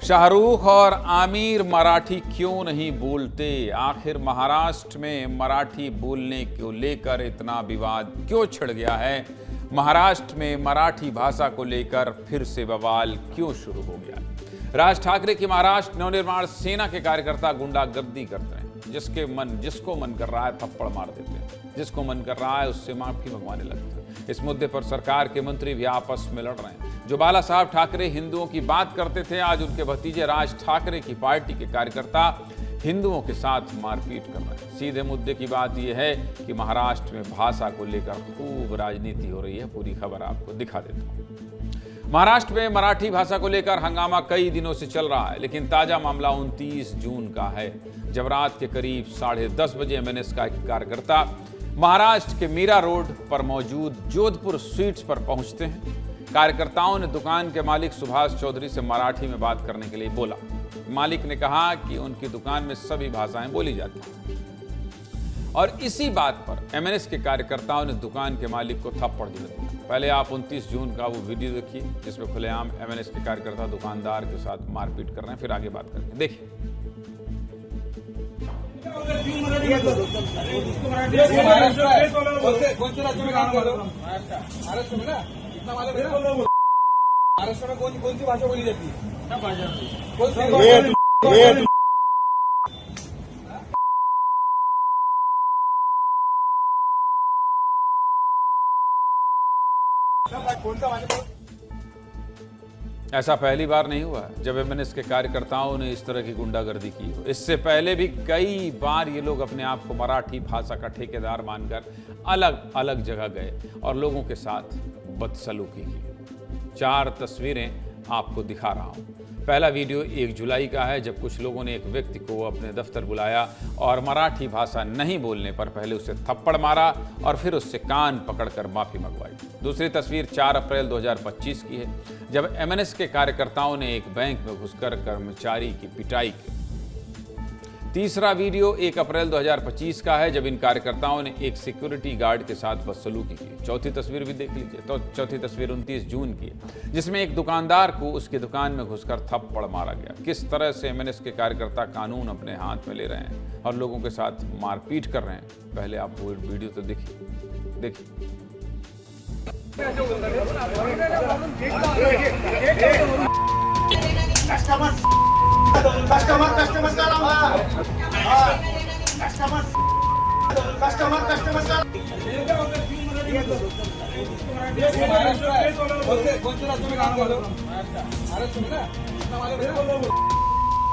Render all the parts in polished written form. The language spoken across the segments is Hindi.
शाहरुख और आमिर मराठी क्यों नहीं बोलते? आखिर महाराष्ट्र में मराठी बोलने को लेकर इतना विवाद क्यों छिड़ गया है? महाराष्ट्र में मराठी भाषा को लेकर फिर से बवाल क्यों शुरू हो गया? राज ठाकरे की महाराष्ट्र नवनिर्माण सेना के कार्यकर्ता गुंडागर्दी करते हैं। जिसको मन कर रहा है थप्पड़ मार देते हैं, जिसको मन कर रहा है उससे माफी मंगवाने लगते हैं। इस मुद्दे पर सरकार के मंत्री भी आपस में लड़ रहे हैं। जो बाला साहब ठाकरे हिंदुओं की बात करते थे, आज उनके भतीजे राज ठाकरे की पार्टी के कार्यकर्ता हिंदुओं के साथ मारपीट कर रहे हैं। सीधे मुद्दे की बात यह है कि महाराष्ट्र में भाषा को लेकर खूब राजनीति हो रही है। पूरी खबर आपको दिखा देता हूं। महाराष्ट्र में मराठी भाषा को लेकर हंगामा कई दिनों से चल रहा है, लेकिन ताजा मामला 29 जून का है, जब रात के करीब 10:30 बजे एमएनएस का एक कार्यकर्ता महाराष्ट्र के मीरा रोड पर मौजूद जोधपुर स्वीट्स पर पहुंचते हैं। कार्यकर्ताओं ने दुकान के मालिक सुभाष चौधरी से मराठी में बात करने के लिए बोला। मालिक ने कहा कि उनकी दुकान में सभी भाषाएं बोली जाती हैं, और इसी बात पर एमएनएस के कार्यकर्ताओं ने दुकान के मालिक को थप्पड़ दिया। पहले आप 29 जून का वो वीडियो देखिए, जिसमें खुलेआम एमएनएस के कार्यकर्ता दुकानदार के साथ मारपीट कर रहे हैं। फिर आगे बात करेंगे, देखिए। महाराष्ट्र में कौन सी भाषा बोली जाती है? ऐसा पहली बार नहीं हुआ है जब एमएनएस के कार्यकर्ताओं ने इस तरह की गुंडागर्दी की हो। इससे पहले भी कई बार ये लोग अपने आप को मराठी भाषा का ठेकेदार मानकर अलग अलग जगह गए और लोगों के साथ बदसलूकी की। 4 तस्वीरें आपको दिखा रहा हूं। पहला वीडियो 1 जुलाई का है, जब कुछ लोगों ने एक व्यक्ति को अपने दफ्तर बुलाया और मराठी भाषा नहीं बोलने पर पहले उसे थप्पड़ मारा और फिर उससे कान पकड़कर माफी मंगवाई। दूसरी तस्वीर 4 अप्रैल 2025 की है, जब एमएनएस के कार्यकर्ताओं ने एक बैंक में घुसकर कर्मचारी की पिटाई की। तीसरा वीडियो 1 अप्रैल 2025 का है, जब इन कार्यकर्ताओं ने एक सिक्योरिटी गार्ड के साथ बदसलूकी की। चौथी तस्वीर भी देख लीजिए। तो चौथी तस्वीर 29 जून की है, जिसमें एक दुकानदार को उसकी दुकान में घुसकर थप्पड़ मारा गया। किस तरह से एमएनएस के कार्यकर्ता कानून अपने हाथ में ले रहे हैं और लोगों के साथ मारपीट कर रहे हैं, पहले आप वो वीडियो तो देखिए।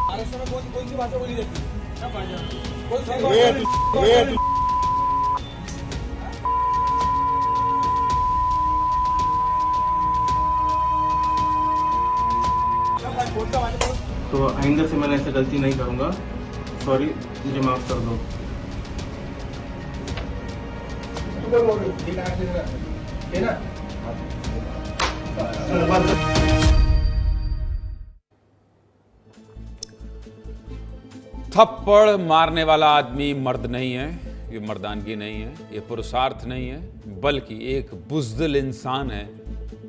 महाराष्ट्र में कौन सी भाषा बोली जाती है? तो आइंदा से मैं ऐसे गलती नहीं करूंगा। सॉरी, मुझे माफ कर दो। थप्पड़ मारने वाला आदमी मर्द नहीं है, ये मर्दानगी नहीं है, ये पुरुषार्थ नहीं है, बल्कि एक बुज़दिल इंसान है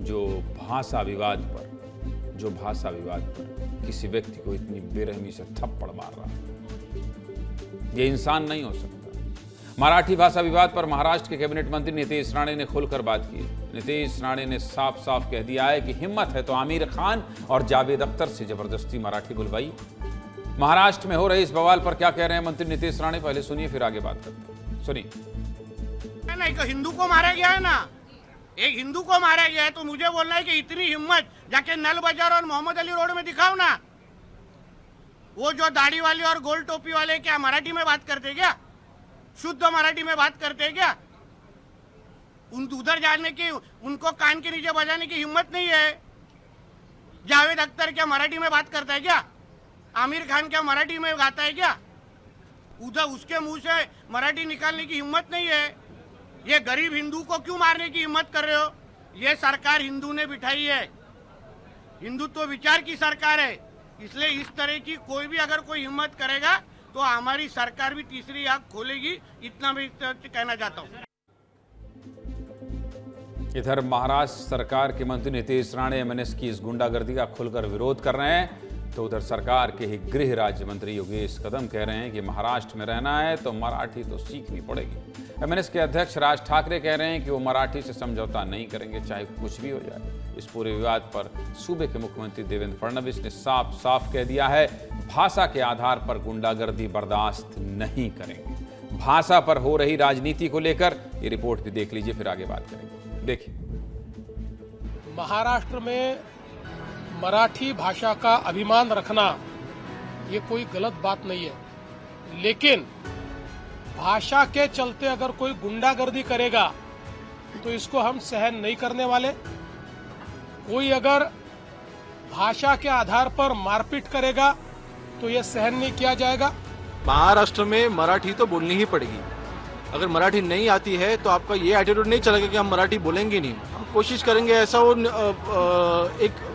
जो भाषा विवाद पर किसी व्यक्ति को इतनी बेरहमी से थप्पड़ मार रहा है। ये इंसान नहीं हो सकता। मराठी भाषा विवाद पर महाराष्ट्र के कैबिनेट मंत्री नीतीश राणे ने खुलकर बात की। नीतीश राणे ने साफ साफ कह दिया है कि हिम्मत है तो आमिर खान और जावेद अख्तर से जबरदस्ती मराठी बुलवाई। महाराष्ट्र में हो रहे इस बवाल पर क्या कह रहे हैं मंत्री नीतीश राणे, पहले सुनिए फिर आगे बात करते हैं। सुनिए। नहीं, हिंदू को मारा गया है ना, एक हिंदू को मारा गया है, तो मुझे बोलना है कि इतनी हिम्मत जाके नल बाजार और मोहम्मद अली रोड में दिखाओ ना। वो जो दाढ़ी वाले और गोल टोपी वाले क्या मराठी में बात करते क्या? शुद्ध मराठी में बात करते क्या? उधर जाने की, उनको कान के नीचे बजाने की हिम्मत नहीं है। जावेद अख्तर क्या मराठी में बात करता है क्या? आमिर खान क्या मराठी में गाता है क्या? उधर उसके मुंह से मराठी निकालने की हिम्मत नहीं है। ये गरीब हिंदू को क्यों मारने की हिम्मत कर रहे हो? ये सरकार हिंदू ने बिठाई है, हिंदुत्व विचार की सरकार है, इसलिए इस तरह की कोई भी अगर कोई हिम्मत करेगा तो हमारी सरकार भी तीसरी आंख खोलेगी, इतना मैं कहना चाहता हूँ। इधर महाराष्ट्र सरकार के मंत्री नीतीश राणे एमएनएस की इस गुंडागर्दी का खुलकर विरोध कर रहे हैं। तो उधर सरकार के ही गृह राज्य मंत्री योगेश कदम कह रहे हैं कि महाराष्ट्र में रहना है तो मराठी तो सीखनी पड़ेगी। एमएनएस के अध्यक्ष राज ठाकरे कह रहे हैं कि वो मराठी से समझौता नहीं करेंगे, चाहे कुछ भी हो जाए। इस पूरे विवाद पर सूबे के मुख्यमंत्री देवेंद्र फडणवीस ने साफ साफ कह दिया है, भाषा के आधार पर गुंडागर्दी बर्दाश्त नहीं करेंगे। भाषा पर हो रही राजनीति को लेकर ये रिपोर्ट भी देख लीजिए, फिर आगे बात करेंगे। देखिए, महाराष्ट्र में मराठी भाषा का अभिमान रखना ये कोई गलत बात नहीं है, लेकिन भाषा के चलते अगर कोई गुंडागर्दी करेगा तो इसको हम सहन नहीं करने वाले। कोई अगर भाषा के आधार पर मारपीट करेगा तो ये सहन नहीं किया जाएगा। महाराष्ट्र में मराठी तो बोलनी ही पड़ेगी। अगर मराठी नहीं आती है तो आपका ये एटीट्यूड नहीं चलेगा कि हम मराठी बोलेंगे नहीं। हम कोशिश करेंगे ऐसा वो एक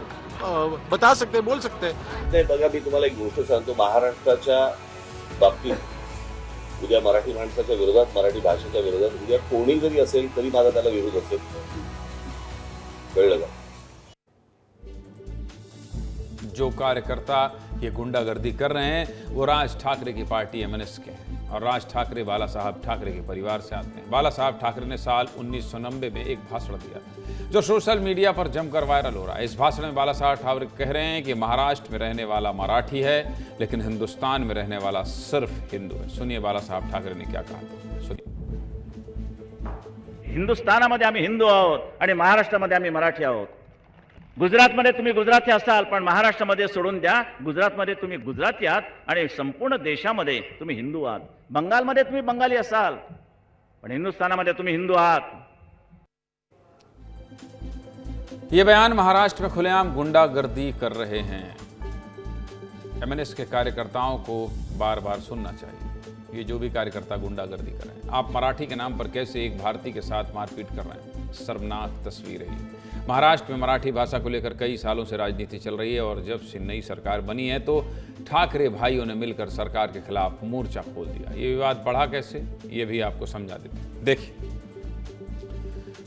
बता सकते, बोल सकते हैं। नाही बघा, मी तुम्हाला एक गोष्ट सांगतो, महाराष्ट्राच्या बाबतीत उद्या मराठी माणसाच्या विरोधात, मराठी भाषेच्या विरोधात उद्या कोणी जरी असेल तरी माझा त्याला विरोध असेल। कळलं का? जो कार्यकर्ता ये गुंडागर्दी कर रहे हैं वो राज ठाकरे की पार्टी एमएनएस के हैं और राज ठाकरे बाला साहब ठाकरे के परिवार से आते हैं। बाला साहब ठाकरे ने साल 1990 में एक भाषण दिया जो सोशल मीडिया पर जमकर वायरल हो रहा है। इस भाषण में बाला साहब ठाकरे कह रहे हैं कि महाराष्ट्र में रहने वाला मराठी है, लेकिन हिंदुस्तान में रहने वाला सिर्फ हिंदू है। सुनिए बाला साहब ठाकरे ने क्या कहा, सुनिए। हिंदुस्थानामध्ये आम्ही हिंदू आहोत आणि महाराष्ट्रामध्ये आम्ही मराठी आहोत। गुजरातमध्ये तुम्ही गुजराती असाल, पण महाराष्ट्रामध्ये सोडून द्या, गुजरातमध्ये तुम्ही गुजराती आहात आणि संपूर्ण देशामध्ये तुम्ही हिंदू आहात। बंगालमध्ये तुम्ही बंगाली असाल, पण हिंदुस्थानामध्ये तुम्ही हिंदू आहात। ये बयान महाराष्ट्र में खुलेआम गुंडागर्दी कर रहे हैं। एमएनएस के कार्यकर्ताओं को बार बार सुनना चाहिए। ये जो भी कार्यकर्ता गुंडागर्दी कर रहे हैं, आप मराठी के नाम पर कैसे एक भारतीय के साथ मारपीट कर रहे हैं, शर्मनाक तस्वीर है ये। महाराष्ट्र में मराठी भाषा को लेकर कई सालों से राजनीति चल रही है और जब से नई सरकार बनी है तो ठाकरे भाइयों ने मिलकर सरकार के खिलाफ मोर्चा खोल दिया। ये विवाद बढ़ा कैसे, ये भी आपको समझा देते हैं। देखिए,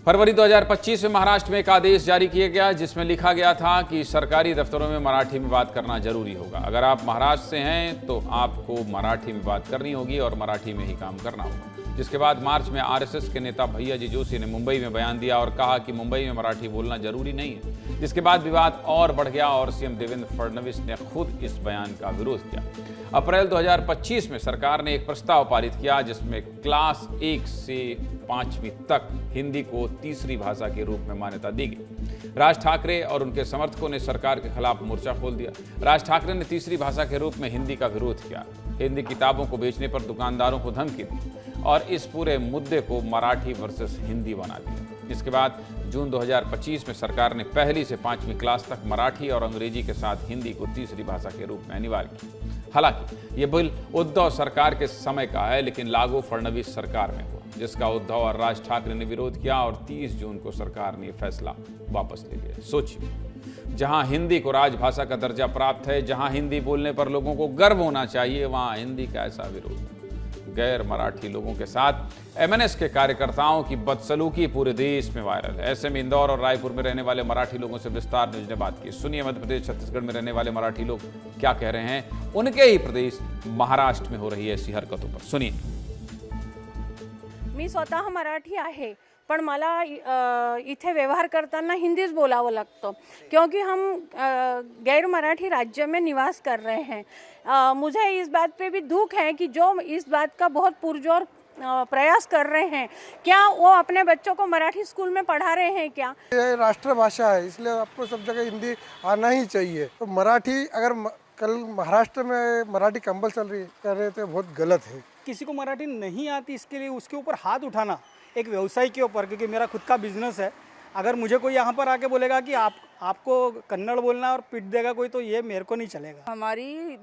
फरवरी 2025 में महाराष्ट्र में एक आदेश जारी किया गया जिसमें लिखा गया था कि सरकारी दफ्तरों में मराठी में बात करना जरूरी होगा। अगर आप महाराष्ट्र से हैं तो आपको मराठी में बात करनी होगी और मराठी में ही काम करना होगा। जिसके बाद मार्च में आरएसएस के नेता भैयाजी जोशी ने मुंबई में बयान दिया और कहा कि मुंबई में मराठी बोलना जरूरी नहीं है। जिसके बाद विवाद और बढ़ गया और सीएम देवेंद्र फडणवीस ने खुद इस बयान का विरोध किया। अप्रैल 2025 में सरकार ने एक प्रस्ताव पारित किया जिसमें क्लास 1 से 5वीं तक हिंदी को तीसरी भाषा के रूप में मान्यता दी गई। राज ठाकरे और उनके समर्थकों ने सरकार के खिलाफ मोर्चा खोल दिया। राज ठाकरे ने तीसरी भाषा के रूप में हिंदी का विरोध किया, हिंदी किताबों को बेचने पर दुकानदारों को धमकी दी और इस पूरे मुद्दे को मराठी वर्सेस हिंदी बना दिया। इसके बाद जून 2025 में सरकार ने पहली से 5वीं क्लास तक मराठी और अंग्रेजी के साथ हिंदी को तीसरी भाषा के रूप में अनिवार्य किया। हालांकि ये बिल उद्धव सरकार के समय का है, लेकिन लागू फडणवीस सरकार में हुआ, जिसका उद्धव और राज ठाकरे ने विरोध किया और 30 जून को सरकार ने फैसला वापस ले लिया। सोचिए, जहां हिंदी को राजभाषा का दर्जा प्राप्त है, जहां हिंदी बोलने पर लोगों को गर्व होना चाहिए, वहां हिंदी का ऐसा विरोध। गैर मराठी लोगों के साथ एमएनएस के कार्यकर्ताओं की बदसलूकी पूरे देश में वायरल है। ऐसे में इंदौर और रायपुर में रहने वाले मराठी लोगों से विस्तार न्यूज ने बात की। सुनिए मध्य प्रदेश, छत्तीसगढ़ में रहने वाले मराठी लोग क्या कह रहे हैं उनके ही प्रदेश महाराष्ट्र में हो रही ऐसी हरकतों पर। सुनिए। मी स्वतः मराठी आहे, पण मला इथे व्यवहार करताना हिंदीच बोलावं लागतं क्योंकि हम गैर मराठी राज्य में निवास कर रहे हैं। मुझे इस बात पे भी दुख है कि जो इस बात का बहुत पुरजोर प्रयास कर रहे हैं, क्या वो अपने बच्चों को मराठी स्कूल में पढ़ा रहे हैं क्या? ये राष्ट्रभाषा है, इसलिए आपको सब जगह हिंदी आना ही चाहिए। तो मराठी अगर कल महाराष्ट्र में मराठी कंपलसरी कर रहे थे, बहुत गलत है। किसी को मराठी नहीं आती, इसके लिए उसके ऊपर हाथ उठाना एक व्यवसाय के ऊपर, क्योंकि मेरा खुद का बिजनेस है। अगर मुझे कोई यहाँ पर आके बोलेगा कि आपको कन्नड़ बोलना और पीट देगा कोई, तो ये मेरे को नहीं चलेगा। हमारी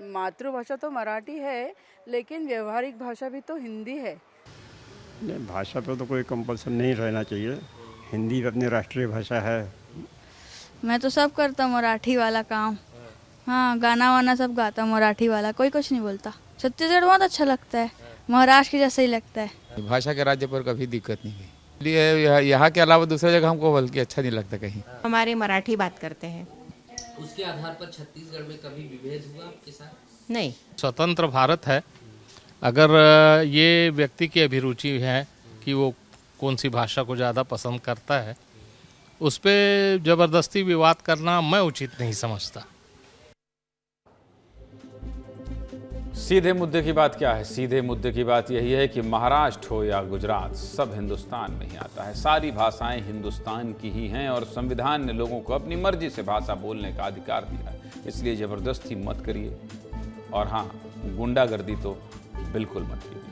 मातृभाषा तो मराठी है, लेकिन व्यवहारिक भाषा भी तो हिंदी है। नहीं, भाषा पे तो कोई कंपल्सन नहीं रहना चाहिए। हिंदी अपनी राष्ट्रीय भाषा है। मैं तो सब करता हूँ मराठी वाला काम। हाँ, गाना वाना सब गाता हूँ मराठी वाला, कोई कुछ नहीं बोलता। छत्तीसगढ़ बहुत अच्छा लगता है, महाराष्ट्र के जैसा ही लगता है। भाषा के राज्य पर कभी दिक्कत नहीं हुई। यहाँ के अलावा दूसरी जगह हमको बल्कि अच्छा नहीं लगता कहीं। हमारे मराठी बात करते हैं, उसके आधार पर छत्तीसगढ़ में कभी विभेद हुआ आपके साथ? नहीं। स्वतंत्र भारत है, अगर ये व्यक्ति की अभिरुचि है कि वो कौन सी भाषा को ज़्यादा पसंद करता है, उस पर ज़बरदस्ती विवाद करना मैं उचित नहीं समझता। सीधे मुद्दे की बात क्या है? सीधे मुद्दे की बात यही है कि महाराष्ट्र हो या गुजरात, सब हिंदुस्तान में ही आता है। सारी भाषाएं हिंदुस्तान की ही हैं और संविधान ने लोगों को अपनी मर्जी से भाषा बोलने का अधिकार दिया है। इसलिए ज़बरदस्ती मत करिए और हाँ, गुंडागर्दी तो बिल्कुल मत कीजिए।